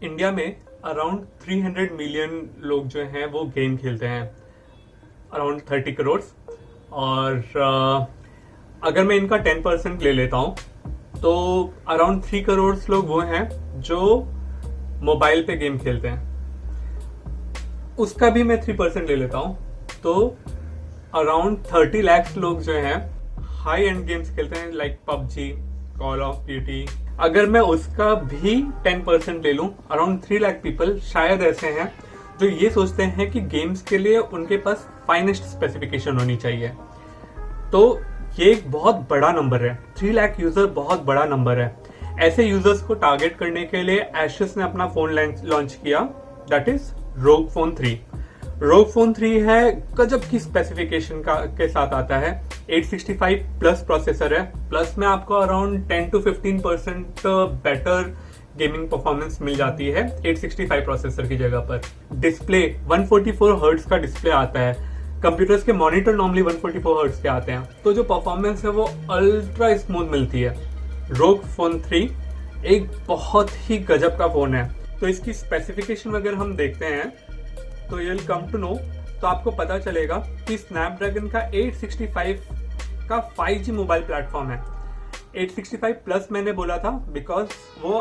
India में around 300 million लोग जो हैं वो गेम खेलते हैं, अराउंड 30 करोड़। और अगर मैं इनका 10% ले लेता हूँ तो अराउंड 3 करोड़ लोग वो हैं जो मोबाइल पे गेम खेलते हैं। उसका भी मैं 3% ले लेता हूँ तो अराउंड 30 लाख लोग जो हैं हाई एंड गेम्स खेलते हैं, like PUBG, call of duty. अगर मैं उसका भी 10% ले लूं, अराउंड 3 लाख पीपल शायद ऐसे हैं जो ये सोचते हैं कि गेम्स के लिए उनके पास फाइनेस्ट स्पेसिफिकेशन होनी चाहिए। तो ये एक बहुत बड़ा नंबर है, 3 लाख यूजर बहुत बड़ा नंबर है। ऐसे यूजर्स को टारगेट करने के लिए एशस ने अपना फोन लॉन्च किया, दैट इज रोग फोन 3। रोग फोन 3 है गजब की स्पेसिफिकेशन के साथ आता है। 865 प्लस प्रोसेसर है, प्लस में आपको around 10 to 15% better gaming performance मिल जाती है 865 प्रोसेसर की जगह पर। डिस्प्ले 144 हर्ट्ज का डिस्प्ले आता है। कंप्यूटर्स के मॉनिटर नॉर्मली 144 हर्ट्ज के आते हैं, तो जो परफॉर्मेंस है वो अल्ट्रा स्मूथ मिलती है। रोग फोन 3 एक बहुत ही गजब का फोन है। तो इसकी स्पेसिफिकेशन वगैरह हम देखते हैं तो ये कम टू नो, तो आपको पता चलेगा कि स्नैपड्रैगन का 865 का 5G मोबाइल प्लेटफॉर्म है। 865 प्लस मैंने बोला था बिकॉज वो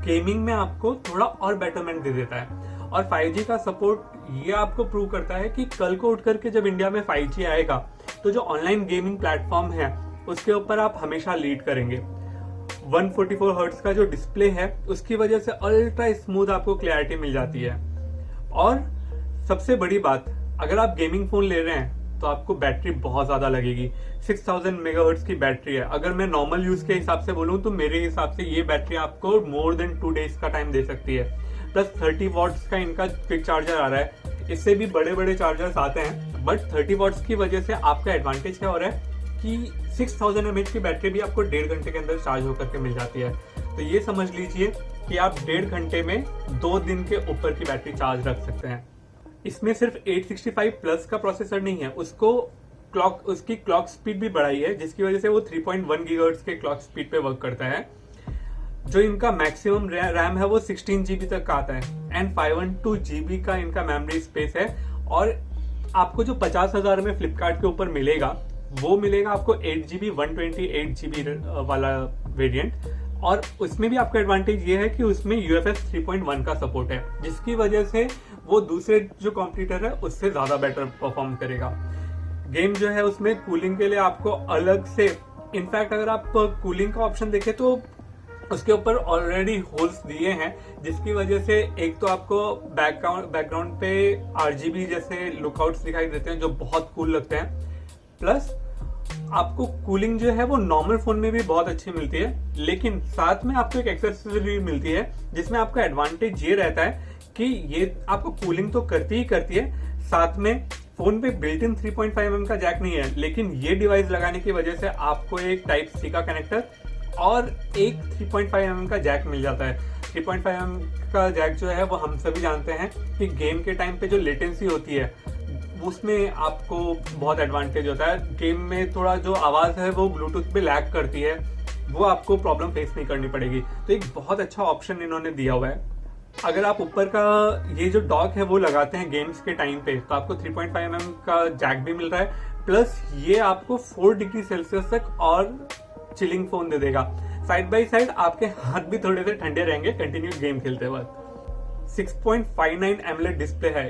गेमिंग में आपको थोड़ा और बेटरमेंट दे देता है। और 5G का सपोर्ट ये आपको प्रूव करता है कि कल को उठ करके जब इंडिया में 5G आएगा तो जो ऑनलाइन गेमिंग प्लेटफॉर्म है उसके ऊपर आप हमेशा लीड करेंगे। 144 हर्ट्ज का जो डिस्प्ले है उसकी वजह से अल्ट्रा स्मूथ आपको क्लैरिटी मिल जाती है। और सबसे बड़ी बात, अगर आप गेमिंग फोन ले रहे हैं तो आपको बैटरी बहुत ज्यादा लगेगी। 6000 मेगाहर्ट्ज की बैटरी है। अगर मैं नॉर्मल यूज के हिसाब से बोलूं तो मेरे हिसाब से ये बैटरी आपको मोर देन 2 डेज का टाइम दे सकती है। प्लस 30 वॉट्स का इनका क्विक चार्जर आ रहा है। इससे भी बड़े बड़े चार्जर्स आते हैं, बट 30 वॉट्स की वजह से आपका एडवांटेज क्या हो रहा है कि 6000 mAh की बैटरी भी आपको 1.5 घंटे के अंदर चार्ज होकर के मिल जाती है। तो ये समझ लीजिए कि आप 1.5 घंटे में 2 दिन के ऊपर की बैटरी चार्ज रख सकते हैं। इसमें सिर्फ 865 प्लस का प्रोसेसर नहीं है, उसकी क्लॉक स्पीड भी बढ़ाई है, जिसकी वजह से वो 3.1 गीगाहर्ट्ज के क्लॉक स्पीड पे वर्क करता है। जो इनका मैक्सिमम रैम है वो 16 GB तक का आता है एंड 512 GB का इनका मेमोरी स्पेस है। और आपको जो 50,000 में फ्लिपकार्ट के ऊपर मिलेगा वो मिलेगा आपको 8 GB 128 GB वाला वेरिएंट। और उसमें भी आपका एडवांटेज ये है कि उसमें UFS 3.1 का सपोर्ट है, जिसकी वजह से वो दूसरे जो कॉम्पिटिटर है उससे ज्यादा बेटर परफॉर्म करेगा। गेम जो है उसमें कूलिंग के लिए आपको अलग से, इनफैक्ट अगर आप कूलिंग का ऑप्शन देखें तो उसके ऊपर ऑलरेडी होल्स दिए हैं, जिसकी वजह से एक तो आपको बैकग्राउंड पे RGB जैसे लुकआउट्स दिखाई देते हैं जो बहुत कूल लगते हैं। प्लस आपको कूलिंग जो है वो नॉर्मल फोन में भी बहुत अच्छी मिलती है, लेकिन साथ में आपको एक एक्सेसरी मिलती है जिसमें आपका एडवांटेज ये रहता है कि ये आपको कूलिंग तो करती ही करती है, साथ में फोन पे बिल्ट इन 3.5mm का जैक नहीं है, लेकिन ये डिवाइस लगाने की वजह से आपको एक Type-C का कनेक्टर और एक 3.5mm का जैक मिल जाता है। 3.5mm का जैक जो है वो हम सभी जानते हैं कि गेम के टाइम पे जो लेटेंसी होती है उसमें आपको बहुत एडवांटेज होता है। गेम में थोड़ा जो आवाज है वो ब्लूटूथ पे लैग करती है, वो आपको प्रॉब्लम फेस नहीं करनी पड़ेगी। तो एक बहुत अच्छा ऑप्शन इन्होंने दिया हुआ है। अगर आप ऊपर का ये जो डॉक है वो लगाते हैं गेम्स के टाइम पे तो आपको 3.5mm का जैक भी मिल रहा है, प्लस ये आपको 4 डिग्री सेल्सियस तक और चिलिंग फोन दे देगा। साइड बाय साइड आपके हाथ भी थोड़े से ठंडे रहेंगे कंटिन्यू गेम खेलते वक्त। 6.59 AMOLED डिस्प्ले है।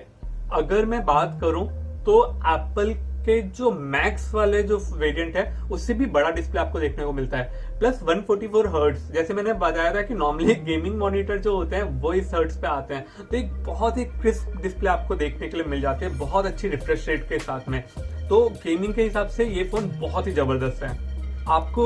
अगर मैं बात करूं तो एप्पल के जो मैक्स वाले जो वेरिएंट है उससे भी बड़ा डिस्प्ले आपको देखने को मिलता है। प्लस 144 हर्ट्ज, जैसे मैंने बताया था कि नॉर्मली गेमिंग मॉनिटर जो होते हैं वो इस हर्ट्ज पे आते हैं, तो एक बहुत ही क्रिस्प डिस्प्ले आपको देखने के लिए मिल जाती है, बहुत अच्छी रिफ्रेश रेट के साथ में। तो गेमिंग के हिसाब से ये फोन बहुत ही जबरदस्त है। आपको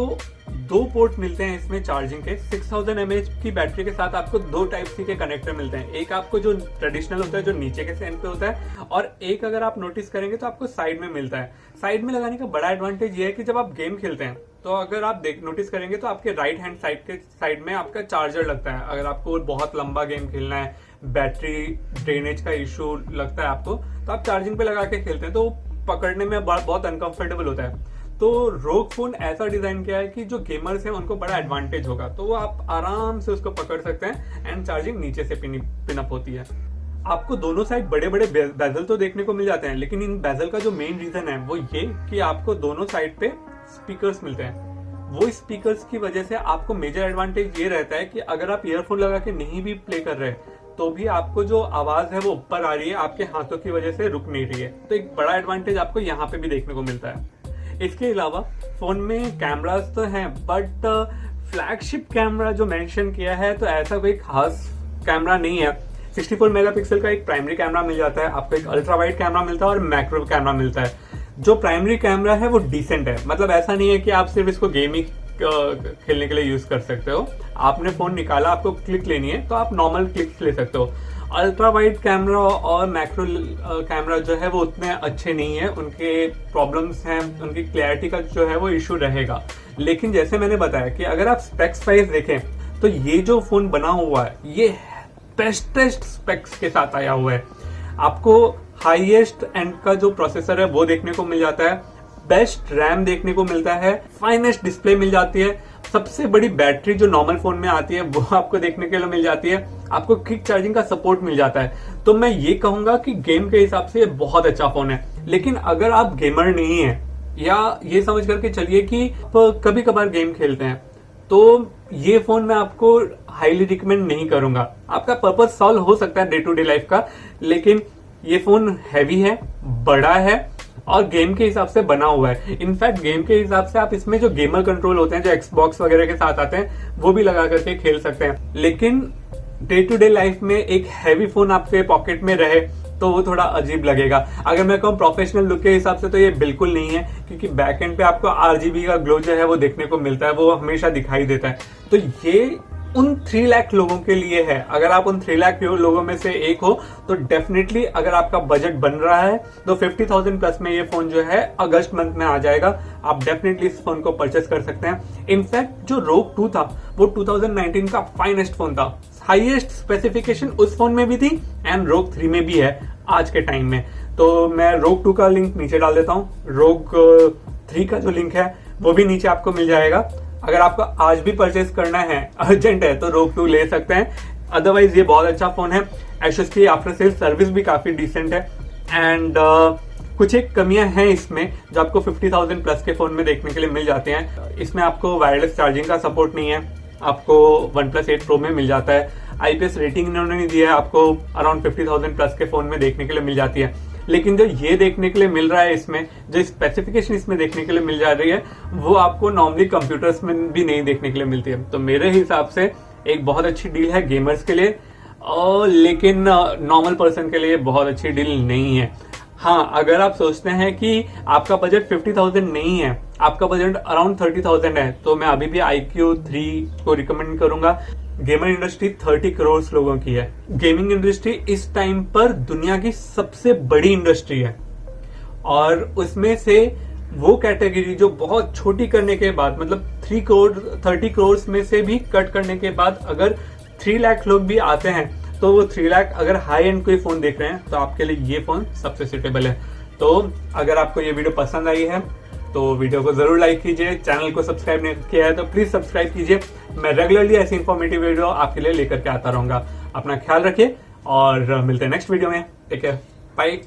2 पोर्ट मिलते हैं इसमें चार्जिंग के। 6000 mAh की बैटरी के साथ आपको 2 Type-C के कनेक्टर मिलते हैं। एक आपको जो ट्रेडिशनल होता है जो नीचे के सेंड पे होता है, और एक अगर आप नोटिस करेंगे तो आपको साइड में मिलता है। साइड में लगाने का बड़ा एडवांटेज ये है कि जब आप गेम खेलते हैं तो अगर आप नोटिस करेंगे तो आपके राइट हैंड साइड में आपका चार्जर लगता है। अगर आपको बहुत लंबा गेम खेलना है, बैटरी ड्रेनेज का इशू लगता है आपको, तो आप चार्जिंग पे लगा के खेलते हैं तो पकड़ने में बहुत अनकंफर्टेबल होता है। तो रोग फोन ऐसा डिजाइन किया है कि जो गेमर्स हैं उनको बड़ा एडवांटेज होगा, तो वो आप आराम से उसको पकड़ सकते हैं एंड चार्जिंग नीचे से पिन अप होती है। आपको दोनों साइड बड़े बड़े बेजल तो देखने को मिल जाते हैं, लेकिन इन बेजल का जो मेन रीजन है वो ये कि आपको दोनों साइड पे स्पीकर्स मिलते हैं। वो स्पीकर्स की वजह से आपको मेजर एडवांटेज ये रहता है कि अगर आप ईयरफोन लगा के नहीं भी प्ले कर रहे तो भी आपको जो आवाज है वो ऊपर आ रही है, आपके हाथों की वजह से रुक नहीं रही है। तो एक बड़ा एडवांटेज आपको यहाँ पे भी देखने को मिलता है। इसके अलावा फोन में कैमरास तो हैं, बट फ्लैगशिप कैमरा जो मेंशन किया है तो ऐसा कोई खास कैमरा नहीं है। 64 मेगापिक्सल का एक प्राइमरी कैमरा मिल जाता है, आपको एक अल्ट्रा वाइड कैमरा मिलता है और मैक्रो कैमरा मिलता है। जो प्राइमरी कैमरा है वो डिसेंट है, मतलब ऐसा नहीं है कि आप सिर्फ इसको गेमिंग खेलने के लिए यूज कर सकते हो। आपने फोन निकाला, आपको क्लिक लेनी है तो आप नॉर्मल क्लिक्स ले सकते हो। अल्ट्रा वाइड कैमरा और मैक्रो कैमरा जो है वो उतने अच्छे नहीं है, उनके प्रॉब्लम्स हैं, उनकी क्लैरिटी का जो है वो इशू रहेगा। लेकिन जैसे मैंने बताया कि अगर आप स्पेक्स वाइज देखें तो ये जो फोन बना हुआ है ये बेस्टेस्ट स्पेक्स के साथ आया हुआ है। आपको हाईएस्ट एंड का जो प्रोसेसर है वो देखने को मिल जाता है, बेस्ट रैम देखने को मिलता है, फाइनेस्ट डिस्प्ले मिल जाती है, सबसे बड़ी बैटरी जो नॉर्मल फोन में आती है वो आपको देखने के लिए मिल जाती है, आपको क्विक चार्जिंग का सपोर्ट मिल जाता है। तो मैं ये कहूंगा कि गेम के हिसाब से ये बहुत अच्छा फोन है। लेकिन अगर आप गेमर नहीं है या ये समझ करके चलिए कि आप कभी कभार गेम खेलते हैं तो ये फोन मैं आपको हाईली रिकमेंड नहीं करूंगा। आपका पर्पस सॉल्व हो सकता है डे टू डे लाइफ का, लेकिन ये फोन हैवी है, बड़ा है और गेम के हिसाब से बना हुआ है। इनफैक्ट गेम के हिसाब से आप इसमें जो गेमर कंट्रोल होते हैं जो एक्सबॉक्स वगैरह के साथ आते हैं वो भी लगा करके खेल सकते हैं। लेकिन डे टू डे लाइफ में एक हैवी फोन आपके पॉकेट में रहे तो वो थोड़ा अजीब लगेगा। अगर मैं कहूँ प्रोफेशनल लुक के हिसाब से तो ये बिल्कुल नहीं है, क्योंकि बैक एंड पे आपको RGB का ग्लो जो है वो देखने को मिलता है, वो हमेशा दिखाई देता है। तो ये उन 3 लाख लोगों के लिए है। अगर आप उन 3 लाख लोगों में से एक हो तो डेफिनेटली अगर आपका बजट बन रहा है तो 50,000 प्लस में ये फोन जो है अगस्त मंथ में आ जाएगा। आप डेफिनेटली इस फोन को परचेस कर सकते हैं। इनफैक्ट जो रोग 2 था वो 2019 का फाइनेस्ट फोन था, हाईएस्ट स्पेसिफिकेशन उस फोन में भी थी एंड रोग 3 में भी है आज के टाइम में। तो मैं रोग 2 का लिंक नीचे डाल देता हूँ, रोग 3 का जो लिंक है वो भी नीचे आपको मिल जाएगा। अगर आपको आज भी परचेस करना है, अर्जेंट है, तो रोग 2 ले सकते हैं। अदरवाइज ये बहुत अच्छा फोन है। एसुस की आफ्टर सेल सर्विस भी काफी डिसेंट है एंड कुछ एक कमियां हैं इसमें जो आपको 50,000 प्लस के फोन में देखने के लिए मिल जाते हैं। इसमें आपको वायरलेस चार्जिंग का सपोर्ट नहीं है, आपको OnePlus 8 Pro में मिल जाता है। IPS रेटिंग इन्होंने नहीं दिया है, आपको अराउंड 50,000 प्लस के फोन में देखने के लिए मिल जाती है। लेकिन जो ये देखने के लिए मिल रहा है इसमें, जो स्पेसिफिकेशन इसमें देखने के लिए मिल जा रही है वो आपको नॉर्मली कंप्यूटर्स में भी नहीं देखने के लिए मिलती है। तो मेरे हिसाब से एक बहुत अच्छी डील है गेमर्स के लिए, और लेकिन नॉर्मल पर्सन के लिए बहुत अच्छी डील नहीं है। हाँ, अगर आप सोचते हैं कि आपका बजट 50,000 नहीं है, आपका बजट अराउंड 30,000 है, तो मैं अभी भी iQOO 3 को रिकमेंड करूंगा। गेमर इंडस्ट्री 30 करोड़ लोगों की है। गेमिंग इंडस्ट्री इस टाइम पर दुनिया की सबसे बड़ी इंडस्ट्री है, और उसमें से वो कैटेगरी जो बहुत छोटी करने के बाद, मतलब 30 करोड़ में से भी कट करने के बाद अगर 3 लाख लोग भी आते हैं तो वो 3 लाख अगर हाई एंड कोई फोन देख रहे हैं तो आपके लिए ये फोन सबसे सुटेबल है। तो अगर आपको ये वीडियो पसंद आई है तो वीडियो को जरूर लाइक कीजिए, चैनल को सब्सक्राइब नहीं किया है तो प्लीज सब्सक्राइब कीजिए। मैं रेगुलरली ऐसी इंफॉर्मेटिव वीडियो आपके लिए लेकर के आता रहूंगा। अपना ख्याल रखिए और मिलते हैं नेक्स्ट वीडियो में। Take care, bye.